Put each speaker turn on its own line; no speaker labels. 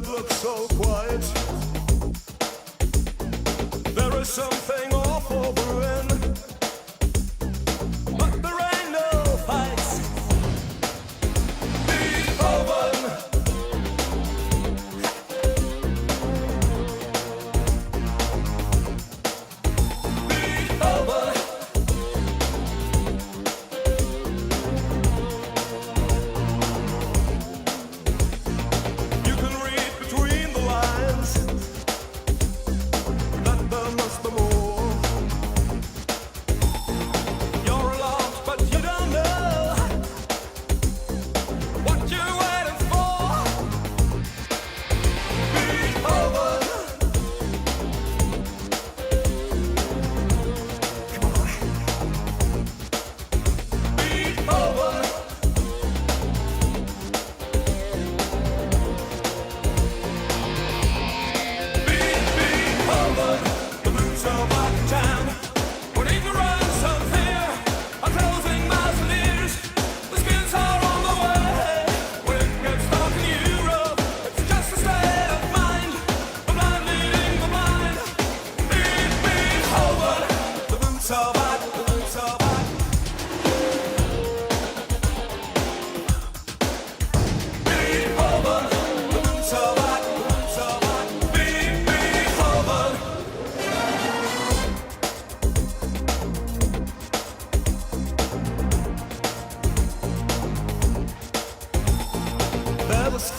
it looks so quiet. There is something awful brewing, but there ain't no fights. Beethoven. Beethoven. You can read between the lines that there must be more. You're alarmed, but you don't know what you're waiting for. Beethoven. Come on. Beethoven. Beethoven. The blues are back in town. When ignorance and fear are closing mouths and ears, the skins are on the way. When it gets dark in Europe, it's just a state of mind. The blind leading the blind. Beethoven. The boots are back. The boots are back. Beethoven. The boots are back. The boots are back. Beethoven. There was